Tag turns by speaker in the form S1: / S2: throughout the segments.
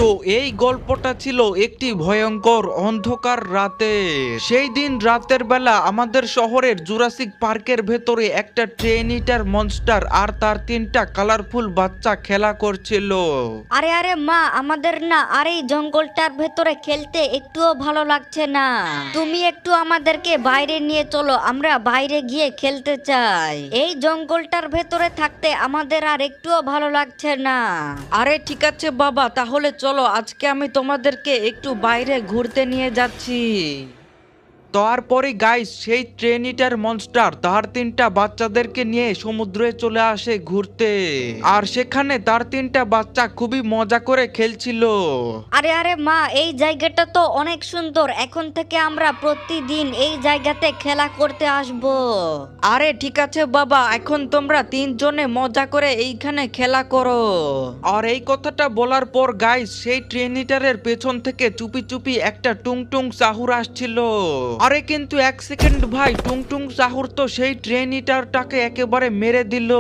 S1: তো এই গল্পটা ছিল একটি ভয়ঙ্কর অন্ধকার রাতে। সেই দিন রাতের বেলা আমাদের শহরের জুরাসিক পার্কের ভেতরে একটা ট্রেন ইটার মনস্টার আর তার তিনটা কালারফুল বাচ্চা খেলা করছিল।
S2: আরে আরে মা, আমাদের না আর এই জঙ্গলটার ভেতরে খেলতে একটুও ভালো লাগছে না। তুমি একটু আমাদেরকে বাইরে নিয়ে চলো, আমরা বাইরে গিয়ে খেলতে চাই। এই জঙ্গলটার ভেতরে থাকতে আমাদের আর একটুও ভালো লাগছে না।
S3: আরে ঠিক আছে বাবা, তাহলে চলো আজকে আমি তোমাদেরকে একটু বাইরে ঘুরতে নিয়ে যাচ্ছি।
S1: তারপরে গাইস সেই ট্রেন ইটার মনস্টার তার তিনটা বাচ্চাদেরকে নিয়ে সমুদ্রে চলে আসে ঘুরতে। আর সেখানে তার তিনটা বাচ্চা খুবই মজা করে খেলছিল।
S2: আরে আরে মা, এই জায়গাটা তো অনেক সুন্দর। এখন থেকে আমরা প্রতিদিন এই জায়গাতে খেলা করতে আসব।
S3: আরে ঠিক আছে বাবা, এখন তোমরা তিনজনে মজা করে এইখানে খেলা করো।
S1: আর এই কথাটা বলার পর গাইস সেই ট্রেন ইটারের পেছন থেকে চুপি চুপি একটা টুংটুং সাহুর আসছিল। আরে কিন্তু এক সেকেন্ড ভাই, টুংটুং সাহুর তো সেই ট্রেন ইটারটাকে একেবারে মেরে দিল।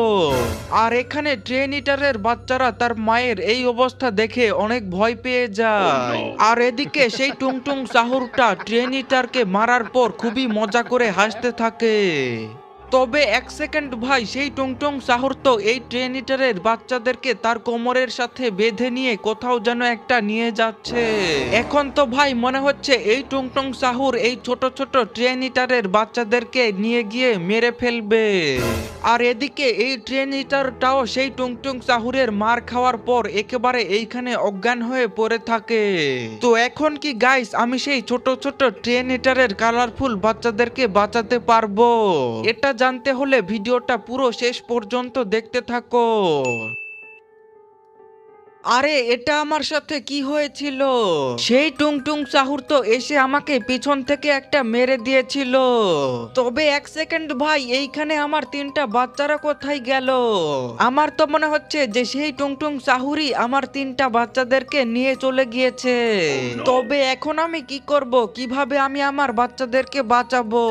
S1: আর এখানে ট্রেন ইটারের বাচ্চারা তার মায়ের এই অবস্থা দেখে অনেক ভয় পেয়ে যায়। আর এদিকে সেই টুংটুং সাহুরটা ট্রেন ইটারকে মারার পর খুবই মজা করে হাসতে থাকে। তবে এক সেকেন্ড ভাই, সেই টুংটুং সাহুর তো এই ট্রেন ইটারের বাচ্চাদেরকে তার কোমরের সাথে বেঁধে নিয়ে কোথাও যেন একটা নিয়ে যাচ্ছে। এখন তো ভাই মনে হচ্ছে এই টুংটুং সাহুর এই ছোট ছোট ট্রেন ইটারের বাচ্চাদেরকে নিয়ে গিয়ে মেরে ফেলবে। আর এদিকে এই ট্রেন ইটারটাও সেই টুংটুং সাহুরের মার খাওয়ার পর একেবারে এইখানে অজ্ঞান হয়ে পড়ে থাকে। তো এখন কি গাইস আমি সেই ছোট ছোট ট্রেন ইটারের কালারফুল বাচ্চাদেরকে বাঁচাতে পারবো? এটা জানতে হলে ভিডিওটা পুরো শেষ পর্যন্ত দেখতে থাকো। আরে এটা আমার সাথে কি হয়েছিল? সেই টুংটুং সাহুর তো এসে আমাকে পিছন থেকে একটা মেরে দিয়েছিল। তবে এক সেকেন্ড ভাই, এইখানে আমার তিনটা বাচ্চারা কোথায় গেল? আমার তো মনে হচ্ছে যে সেই টুংটুং সাহুরই আমার তিনটা বাচ্চাদেরকে নিয়ে চলে গিয়েছে। তবে এখন আমি কি করব? কিভাবে আমি আমার বাচ্চাদেরকে বাঁচাবো?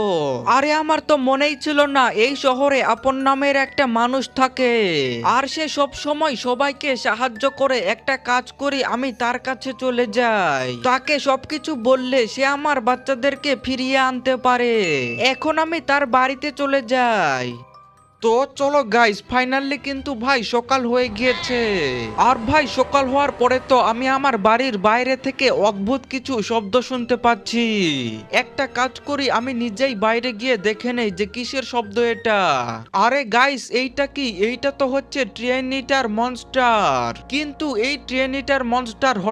S1: আরে আমার তো মনেই ছিল না এই শহরে আপন নামের একটা মানুষ থাকে। আর সে সব সময় সবাইকে সাহায্য করে। একটা কাজ করি, আমি তার কাছে চলে যাই, তাকে সবকিছু বললে সে আমার বাচ্চাদেরকে ফিরিয়ে আনতে পারে। এখন আমি তার বাড়িতে চলে যাই। তো চলো গাইস, ফাইনালি কিন্তু ভাই সকাল হয়ে গিয়েছে। আর ভাই সকাল হওয়ার পরে তো আমি আমার বাড়ির বাইরে থেকে অদ্ভুত কিছু শব্দ শুনতে পাচ্ছি। একটা কাজ করি, আমি নিজেই বাইরে গিয়ে দেখে নেই যে কিসের শব্দ এটা। আরে গাইস এইটা কি? এইটা তো হচ্ছে ট্রেন ইটার মনস্টার। কিন্তু এই ট্রেন ইটার মনস্টার